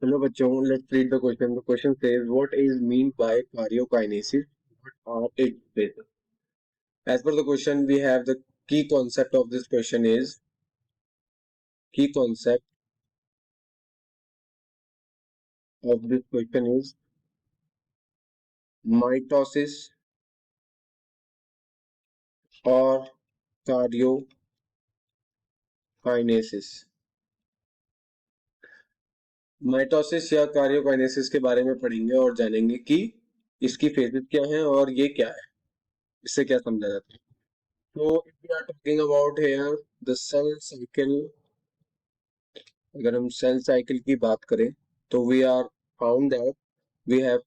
Hello बच्चों, let's read the question. The question says, what is meant by karyokinesis? What are its phases? As per the question, we have the key concept of this question is key concept of this question is mitosis or karyokinesis. Mitosis या karyokinesis के बारे में पढ़ेंगे और जानेंगे कि इसकी phases क्या हैं और ये क्या है, इससे क्या समझा जाता है. तो if we are talking about here the cell cycle, अगर हम सेल साइकिल की बात करें तो we are found that we have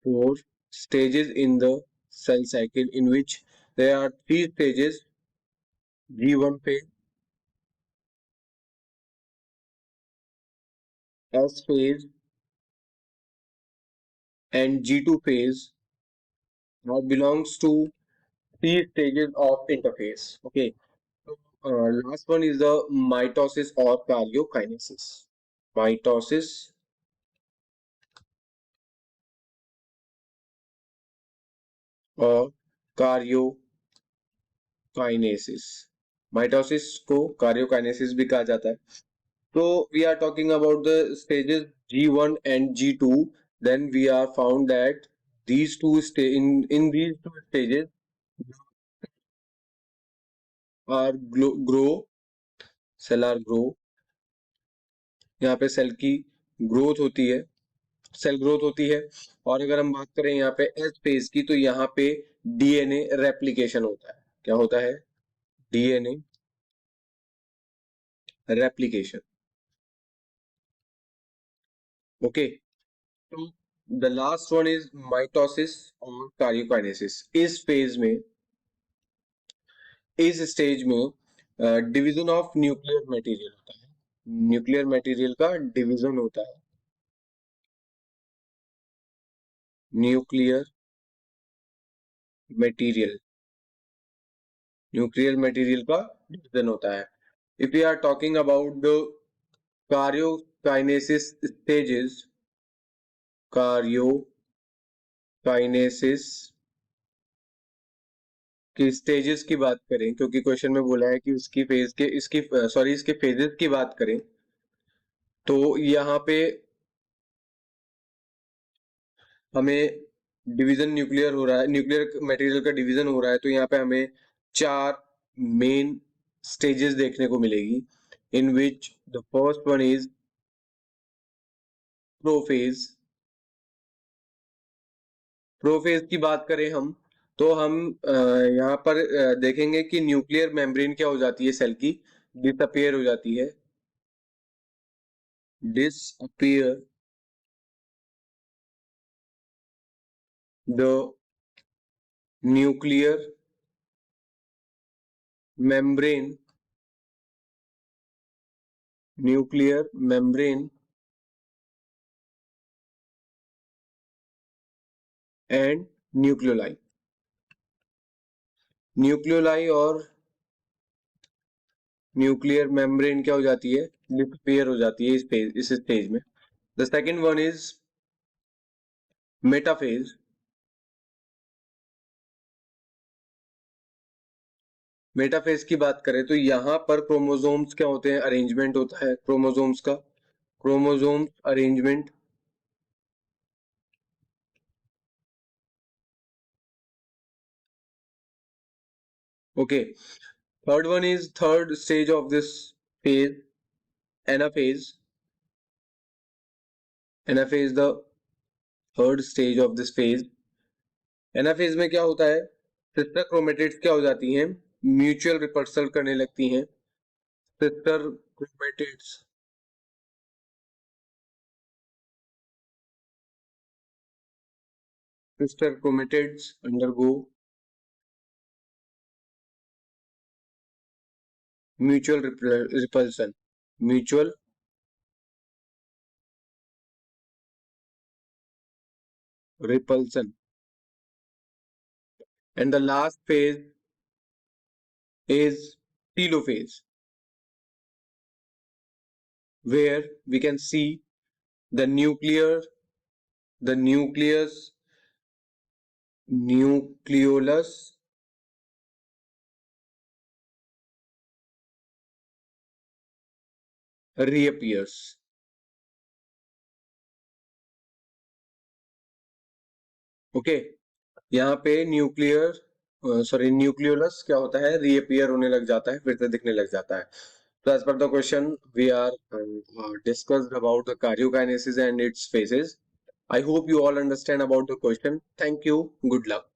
four stages in the cell cycle, in which there are three stages: G1 phase, S phase, and G2 phase that belongs to three stages of interphase. Okay, so last one is the mitosis or karyokinesis. Mitosis or karyokinesis. Mitosis को karyokinesis भी कहा जाता है. So we are talking about the stages G1 and G2. Then we are found that these two in these two stages are cell are grow. यहाँ पे cell की growth होती है, सेल ग्रोथ होती है. और अगर हम बात करें यहाँ पे एस फेज की, तो यहाँ पे डीएनए रेप्लिकेशन होता है. क्या होता है? DNA replication. ओके, तो the last one is mitosis और कार्योकाइनेसिस. इस स्टेज में डिवीजन ऑफ न्यूक्लियर मटेरियल होता है. न्यूक्लियर मटेरियल का डिवीजन होता है. न्यूक्लियर मटेरियल न्यूक्लियर मटेरियल का डिवीजन होता है. If we are talking about the karyokinesis stages, karyokinesis की स्टेजेस की बात करें, क्योंकि क्वेश्चन में बोला है कि इसके फेजेस की बात करें, तो यहाँ पे हमें डिवीजन न्यूक्लियर मटेरियल का डिवीजन हो रहा है, तो यहाँ पे हमें चार मेन स्टेजेस देखने को मिलेगी, in which the first one is prophase. Prophase की बात करें हम, तो हम यहाँ पर देखेंगे कि न्यूक्लियर मेम्ब्रेन क्या हो जाती है, सेल की डिसअपियर हो जाती है. Disappear the nuclear membrane and nucleoli. Nucleoli और न्यूक्लियर मेम्ब्रेन क्या हो जाती है? डिसअपियर हो जाती है इस स्टेज में. The second one is metaphase. Metaphase की बात करें तो यहाँ पर क्रोमोसोम्स क्या होते हैं? अरेंजमेंट होता है क्रोमोसोम्स का. Chromosomes arrangement. Okay, third stage of this phase, anaphase. Anaphase the third stage of this phase. Anaphase में क्या होता है? सिस्टर क्रोमेटिड्स क्या हो जाती हैं? म्यूचुअल रिपल्सल करने लगती हैं. Sister chromatids undergo mutual repulsion. Mutual repulsion. And the last phase is telophase, where we can see the nucleus, nucleolus reappears. Okay, यहाँ पे न्यूक्लियोलस क्या होता है, रीअपियर होने लग जाता है, फिर से दिखने लग जाता है. So as per the question, we are discussed about the karyokinesis and its phases. I hope you all understand about the question. Thank you. Good luck.